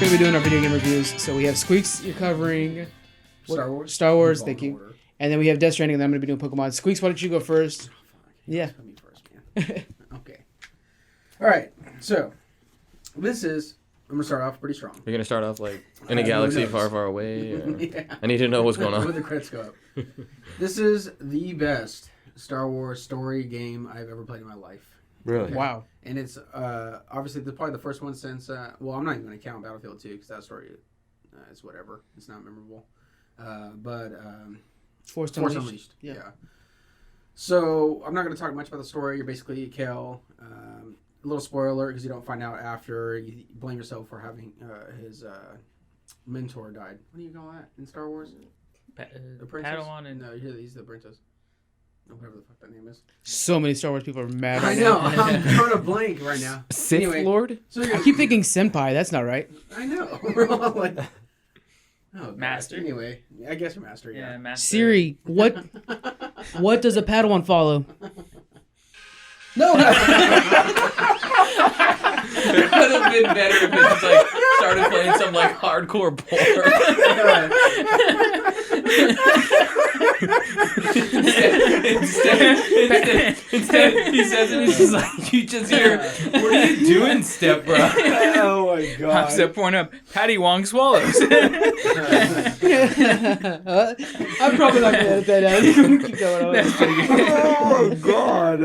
going to be doing our video game reviews. So we have Squeaks, you're covering Star Wars. Star Wars, thank you. And then we have Death Stranding, and then I'm going to be doing Pokemon. Squeaks, why don't you go first? Yeah. Me first, man. Okay. All right. So this is. I'm gonna start off pretty strong. You're gonna start off like in a galaxy far, far away. Or... Yeah. I need to know what's going on. When the credits go up. This is the best Star Wars story game I've ever played in my life. Really? Wow. And it's obviously probably the first one since. Well, I'm not even gonna count Battlefield 2 because that story is whatever. It's not memorable. But Force Unleashed. Yeah. So I'm not gonna talk much about the story. You're basically Cal. A little spoiler because you don't find out after. You blame yourself for having his mentor died. What do you call that in Star Wars? The princess? Padawan and... No, he's the princess. Whatever the fuck that name is. So many Star Wars people are mad I right know. now. I'm drawing a blank right now. Sith Anyway, Lord? So I keep thinking Senpai. That's not right. I know. We're all like... Oh, God. Master. Anyway, I guess you're Master, yeah. Master. Siri, what does a Padawan follow? No! It would have been better if it just like started playing some like hardcore porn. Instead, he says it, it's just like you just hear, "What are you doing, step bro?" Oh my god. Step point up. Patty Wong swallows. I'm probably not going to edit that out. Keep going on. Oh god.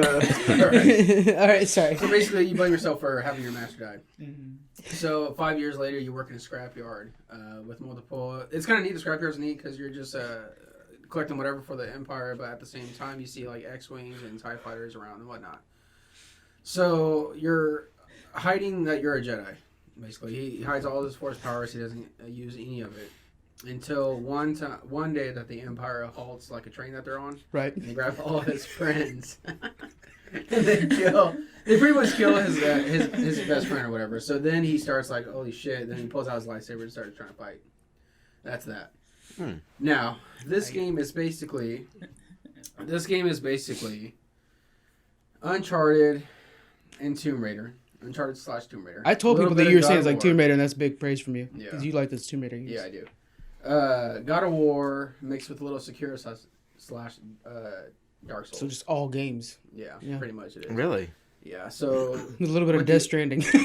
All right, sorry. So basically, you blame yourself for having your master die. Mm-hmm. So 5 years later, you work in a scrapyard with multiple. It's kind of neat. The scrapyard's neat because you're just collecting whatever for the Empire, but at the same time, you see like X-wings and TIE fighters around and whatnot. So you're hiding that you're a Jedi. Basically, he hides all his Force powers. He doesn't use any of it until one day that the Empire halts like a train that they're on. Right. And they grab all his friends. And they pretty much kill his best friend or whatever. So then he starts like, holy shit. Then he pulls out his lightsaber and starts trying to fight. That's that. Now, this game is basically Uncharted and Tomb Raider. Uncharted/Tomb Raider. I told people that you were saying it's like Tomb Raider, and that's big praise from you. Yeah. Because you like those Tomb Raider games. Yeah, I do. God of War mixed with a little Sekiro slash Dark Souls. So just all games. Yeah, Yeah. pretty much it is. Really? Yeah, so... A little bit of Death Stranding. a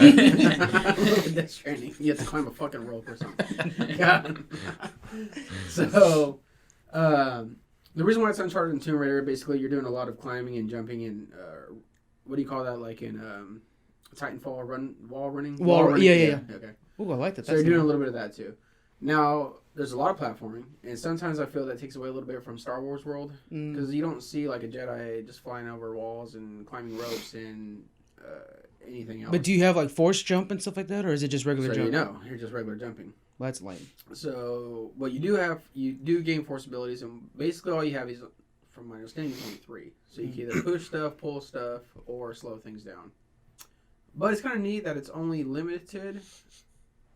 little bit Death Stranding. You have to climb a fucking rope or something. God. So, the reason why it's Uncharted and Tomb Raider, basically you're doing a lot of climbing and jumping and, what do you call that, like in Titanfall, wall running? Wall running, yeah. Okay. Ooh, I like that. So you're doing a little bit of that too. Now, there's a lot of platforming, and sometimes I feel that takes away a little bit from Star Wars world, because you don't see like a Jedi just flying over walls and climbing ropes and anything else. But do you have like force jump and stuff like that, or is it just regular jump? You're just regular jumping. Well, that's lame. So what you do gain force abilities, and basically all you have is, from my understanding, is only 3. So you can either push stuff, pull stuff, or slow things down. But it's kind of neat that it's only limited.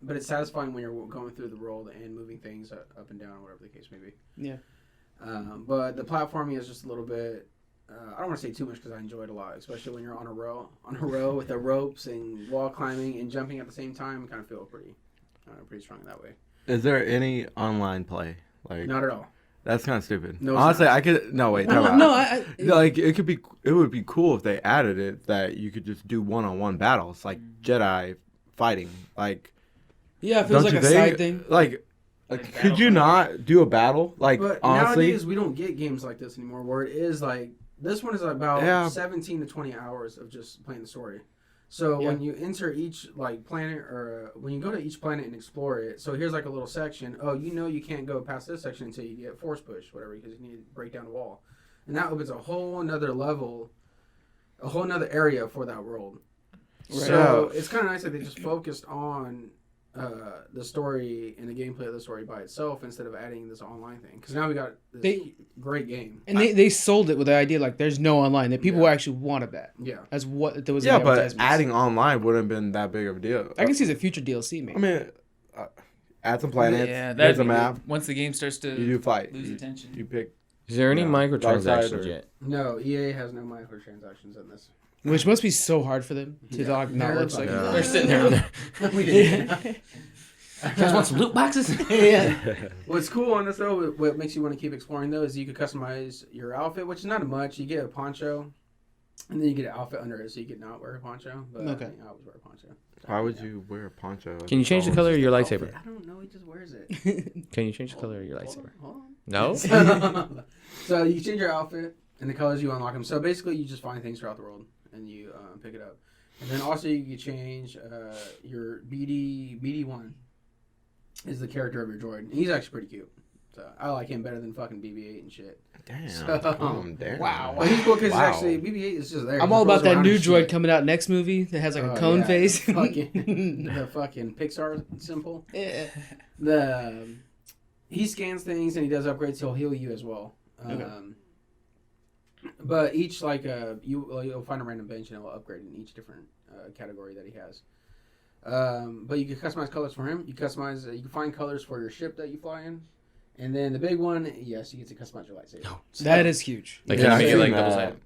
But it's satisfying when you're going through the world and moving things up and down, whatever the case may be. Yeah. But the platforming is just a little bit... I don't want to say too much because I enjoy it a lot, especially when you're on a row with the ropes and wall climbing and jumping at the same time. I kind of feel pretty strong that way. Is there any online play? Like, Not at all. That's kind of stupid. No, honestly, not. I could... No, wait. Like, it would be cool if they added it that you could just do one-on-one battles, like Jedi fighting. Like... Yeah, it feels like a side thing. Like could you not do a battle? Like, but honestly, nowadays we don't get games like this anymore. Where it is like this one is about 17 to 20 hours of just playing the story. So when you enter each like planet or when you go to each planet and explore it, so here's like a little section. Oh, you can't go past this section until you get force push, whatever, because you need to break down the wall, and that opens a whole another level, a whole another area for that world. Right. So it's kind of nice that they just focused on the story and the gameplay of the story by itself instead of adding this online thing. Because now we got this great game. And they sold it with the idea like there's no online. That people actually wanted that. Yeah. As what there was. Yeah, but adding online wouldn't have been that big of a deal. I can see the future DLC maybe. I mean, add some planets. Yeah, there's a map. Once the game starts to you do fight. lose attention. You pick. Is there any microtransactions yet? No, EA has no microtransactions in this. Which must be so hard for them to not acknowledge. Like, they're sitting there. We did. You guys want some loot boxes? Yeah. What's cool on this though, what makes you want to keep exploring though, is you can customize your outfit, which is not much. You get a poncho, and then you get an outfit under it, so you can not wear a poncho. But Okay. I always wear a poncho. Why would you wear a poncho? Can you change the color of your lightsaber? I don't know. He just wears it. Can you change the color of your lightsaber? Hold on. No. So you change your outfit and the colors, you unlock them. So basically, you just find things throughout the world and you pick it up. And then also you can change your BD1 is the character of your droid. And he's actually pretty cute. So I like him better than fucking BB-8 and shit. Damn. So, Damn. Wow. But he's cool because actually BB-8 is just there. I'm He all rolls about that around new and droid shit. coming out next movie that has like a Oh, cone yeah, face. the fucking Pixar symbol. Yeah. He scans things and he does upgrades. He'll heal you as well. Okay. But each you'll find a random bench and it'll upgrade in each different category that he has. But you can customize colors for him. You can find colors for your ship that you fly in. And then the big one, yes, you get to customize your lightsaber. So, That is huge. Like, Yeah, can you I've make it seen like that. double-sided?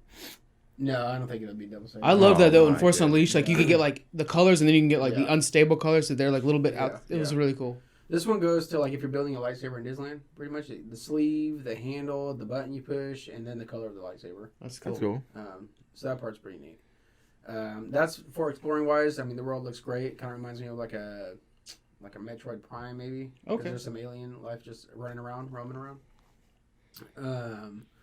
No, I don't think it'll be double sided. I love that though in my Force goodness. Unleashed. Like you could get like the colors and then you can get like the Yeah. unstable colors, so they're like a little bit out. Yeah, It was yeah. really cool. This one goes to like if you're building a lightsaber in Disneyland, pretty much the sleeve, the handle, the button you push, and then the color of the lightsaber. That's cool. That's cool. So that part's pretty neat. That's for exploring wise. I mean, the world looks great. Kind of reminds me of like a Metroid Prime maybe. 'Cause Okay. There's some alien life just roaming around.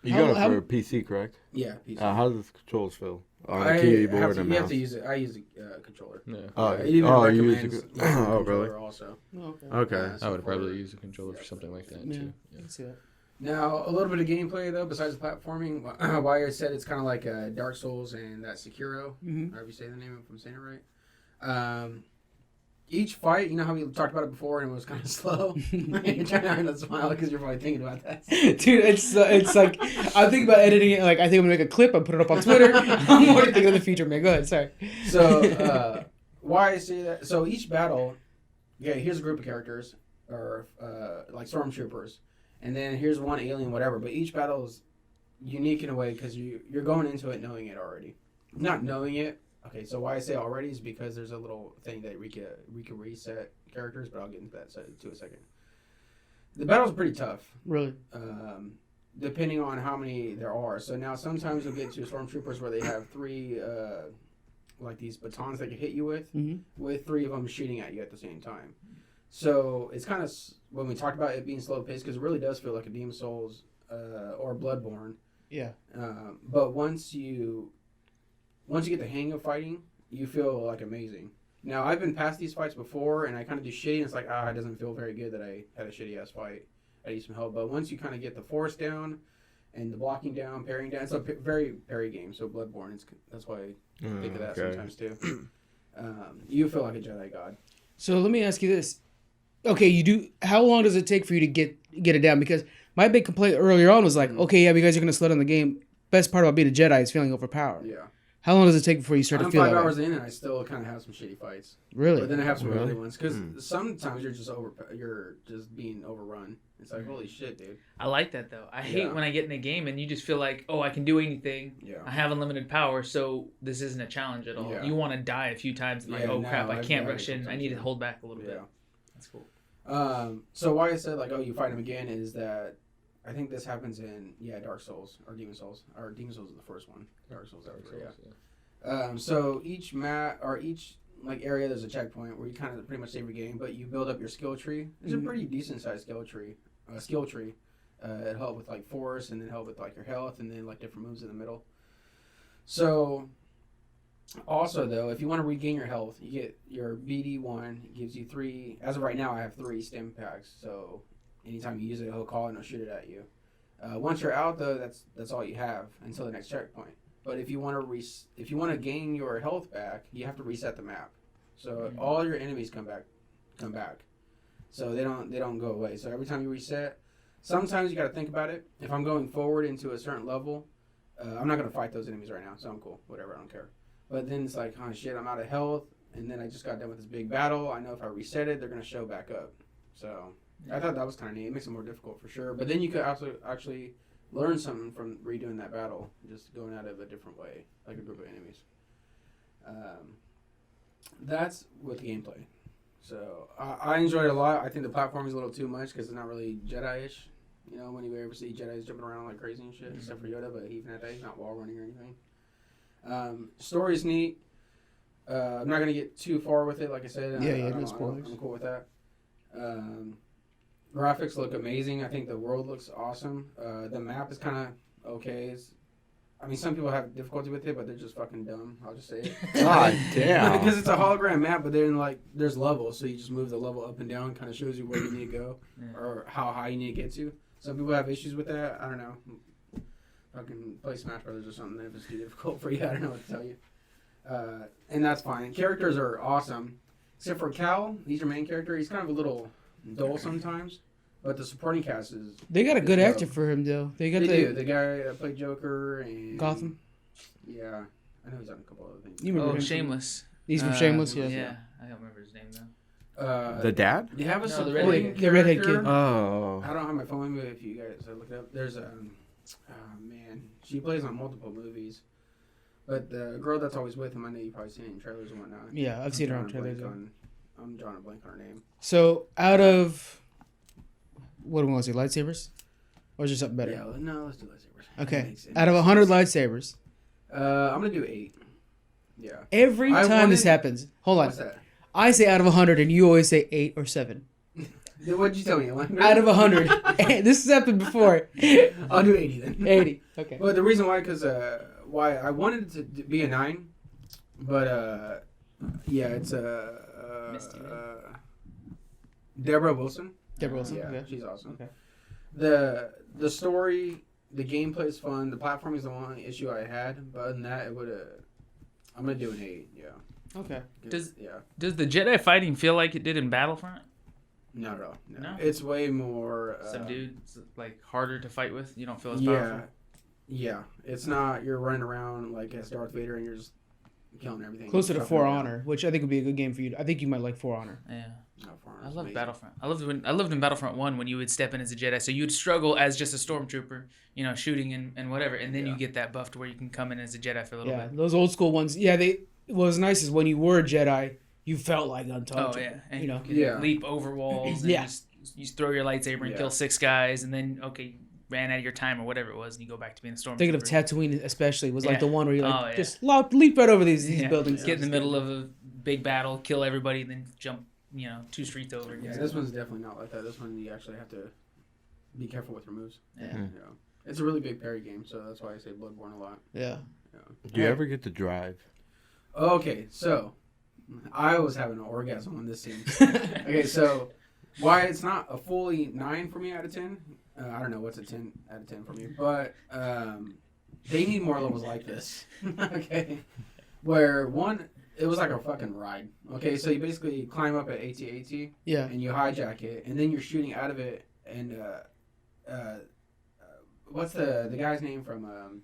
You How- got it how- for PC, correct? Yeah. PC. How does the controls feel? On I a keyboard have to, and you mouse? have to use it. I use a controller. Yeah. Oh, It even you recommends use using a... Oh, controller really? Also. Okay. So I would for- probably use a controller for something like that Yeah. too. I can see that. Now, a little bit of gameplay though, besides the platforming. Why I said it's kind of like Dark Souls and that Sekiro. Mhm. However you say the name if I'm saying it right. Each fight, you know how we talked about it before and it was kind of slow? You're trying to hide that smile because you're probably thinking about that. Dude, it's like I think about editing it. Like I think I'm gonna make a clip and put it up on Twitter. I'm more thinking of the future, man. Go ahead. Sorry. So, why I say that? So each battle, here's a group of characters, or like stormtroopers, and then here's one alien, whatever. But each battle is unique in a way because you're going into it knowing it already. Not knowing it. Okay, so why I say already is because there's a little thing that we can reset characters, but I'll get into that to a second. The battles are pretty tough. Really. Depending on how many there are. So now sometimes you'll get to stormtroopers where they have three, like these batons they can hit you with three of them shooting at you at the same time. So it's kind of, when we talked about it being slow paced, because it really does feel like a Demon Souls or Bloodborne. Yeah. But once you get the hang of fighting, you feel like amazing. Now, I've been past these fights before, and I kind of do shitty, and it's like, it doesn't feel very good that I had a shitty-ass fight. I need some help. But once you kind of get the force down, and the blocking down, parrying down, it's a very parry game, so Bloodborne, that's why I think of that sometimes, too. You feel like a Jedi god. So let me ask you this. Okay, you do. How long does it take for you to get it down? Because my big complaint earlier on was like, okay, yeah, you guys are going to slow down the game. Best part about being a Jedi is feeling overpowered. Yeah. How long does it take before you start I'm to feel 5 that way? hours in, and I still kind of have some shitty fights. Really? But then I have some Really? other ones, because sometimes you're just being overrun. It's like, holy shit, dude. I like that though. I hate Yeah. when I get in a game and you just feel like, oh, I can do anything. Yeah. I have unlimited power, so this isn't a challenge at all. Yeah. You want to die a few times and like, Yeah, oh no, crap, I I've can't died rush in. I sometimes, need to yeah. hold back a little bit. Yeah. That's cool. So why I said like, oh, you fight him again is that I think this happens in Dark Souls or Demon Souls. Or Demon Souls is the first one. Dark Souls after, yeah. So each map or each like area there's a checkpoint where you kind of pretty much save your game, but you build up your skill tree. It's a pretty decent sized skill tree. It help with like force and then help with like your health and then like different moves in the middle. So also though, if you want to regain your health, you get your BD1. It gives you 3. As of right now, I have 3 stim packs. So anytime you use it, he'll call and he'll shoot it at you. Once you're out though, that's all you have until the next checkpoint. But if you want to gain your health back, you have to reset the map. So all your enemies come back. So they don't go away. So every time you reset, sometimes you got to think about it. If I'm going forward into a certain level, I'm not going to fight those enemies right now. So I'm cool. Whatever, I don't care. But then it's like, oh shit, I'm out of health. And then I just got done with this big battle. I know if I reset it, they're going to show back up. So I thought that was kind of neat. It makes it more difficult for sure. But then you could actually learn something from redoing that battle, just going out of a different way, like a group of enemies. That's with gameplay. So I enjoyed it a lot. I think the platform is a little too much because it's not really Jedi-ish. You know, when you ever see Jedi's jumping around like crazy and shit, except for Yoda, but even at that, he's not wall running or anything. Story's neat. I'm not gonna get too far with it, like I said. No spoilers. I'm cool with that. Graphics look amazing. I think the world looks awesome. The map is kind of okay. I mean, some people have difficulty with it, but they're just fucking dumb. I'll just say it. God damn. Because it's a hologram map, but then like there's levels, so you just move the level up and down. Kind of shows you where you need to go or how high you need to get to. Some people have issues with that. I don't know. Fucking play Smash Brothers or something if it's too difficult for you. I don't know what to tell you. And that's fine. Characters are awesome, except for Cal. He's your main character. He's kind of a little dull sometimes. But the supporting cast is... They got a good actor for him, though. They do. The guy that played Joker and... Gotham? Yeah. I know he's on a couple other things. You remember him Shameless. He's from Shameless, yeah. Yeah. I don't remember his name, though. The dad? They have a the supporting the redhead character. kid. Oh. I don't have my phone with me if you guys look it up. There's man. She plays on multiple movies. But the girl that's always with him, I know you've probably seen it in trailers and whatnot. Yeah, I've seen her on drawing a trailers. blank I'm drawing a blank on her name. So, out of... What do we want to say? Lightsabers? Or is there something better? Yeah, no, let's do lightsabers. Okay. Out of 100 lightsabers. I'm going to do 8. Yeah. Every time this happens. Hold on. What's that? I say out of 100 and you always say 8 or 7. What'd you tell me? Out of 100. This has happened before. I'll do 80 then. 80. Okay. Well, the reason why, because why I wanted it to be a 9, but yeah, it's Deborah Wilson. Deborah Wilson. Yeah, Okay. she's awesome. Okay. The story, the gameplay is fun. The platform is the only issue I had, but other than that, it would have. I'm gonna do an 8. Yeah. Okay. Does the Jedi fighting feel like it did in Battlefront? Not at all. No. No? It's way more. Some dudes like harder to fight with. You don't feel as Yeah. powerful. Yeah. It's not. You're running around like as Darth Vader and you're just killing everything. Closer to Stuff For like that. Honor, which I think would be a good game for you. I think you might like For Honor. Yeah. No, For Honor's I love amazing. Battlefront. I lived in Battlefront 1 when you would step in as a Jedi. So you'd struggle as just a stormtrooper, shooting and whatever, and then you get that buff to where you can come in as a Jedi for a little Yeah, bit. those old school ones. Yeah, what was nice is when you were a Jedi, you felt like untouchable. Oh yeah, and you know. you could leap over walls. And Yeah. you throw your lightsaber and Yeah. kill 6 guys, and then ran out of your time or whatever it was, and you go back to being a stormtrooper. Thinking of Tatooine, especially, was like Yeah. the one where you Oh, yeah. just leap right over these buildings. Get in the middle of a big battle, kill everybody, and then jump 2 streets over. Yeah, this one's definitely not like that. This one you actually have to be careful with your moves. Yeah. You know. It's a really big parry game, so that's why I say Bloodborne a lot. Yeah. Do you ever get to drive? Okay, so I was having an orgasm on this scene. Okay, so why it's not a fully 9 for me out of 10? I don't know what's a 10 out of 10 for me, but they need more levels like this. Okay, where it was like a fucking ride. Okay, so you basically climb up at AT-AT. Yeah. And you hijack it, and then you're shooting out of it. And what's the guy's name from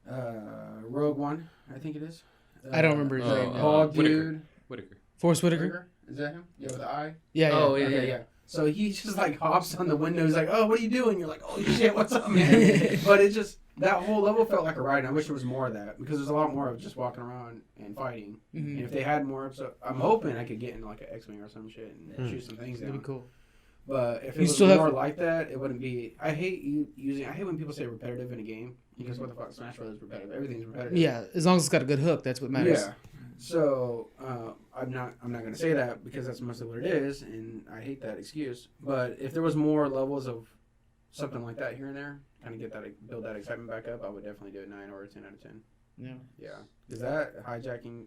Rogue One? I think it is. I don't remember his name. Bald Whitaker. dude. Whitaker. Forrest Whitaker? Is that him? Yeah, with the eye. Yeah. Oh, yeah. yeah. Okay, So he just like hops on the window. He's like, "Oh, what are you doing?" You're like, "Holy shit, what's up, man?" But it just that whole level felt like a ride. And I wish there was more of that because there's a lot more of just walking around and fighting. Mhm. And if they had more, I'm hoping I could get in like an X-wing or some shit and shoot some things That'd down. be cool. But if it You was still have- more like that, it wouldn't be. I hate when people say repetitive in a game because what the fuck, Smash Bros. Is repetitive. Everything's repetitive. Yeah, as long as it's got a good hook, that's what matters. Yeah. So I'm not gonna say that because that's mostly what it is, and I hate that excuse. But if there was more levels of something like that here and there, kind of build that excitement back up, I would definitely do a 9 or a 10 out of 10. Yeah. Yeah, because that hijacking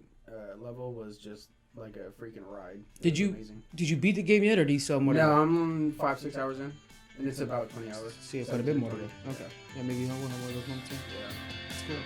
level was just like a freaking ride. It Did was you- Amazing. Did you beat the game yet, or do you still have more to No, go? I'm 5-6 hours in, and it's about 20 hours. See, quite a bit more to go. Okay. Yeah, maybe I'll have one of those moments. Yeah. That's cool.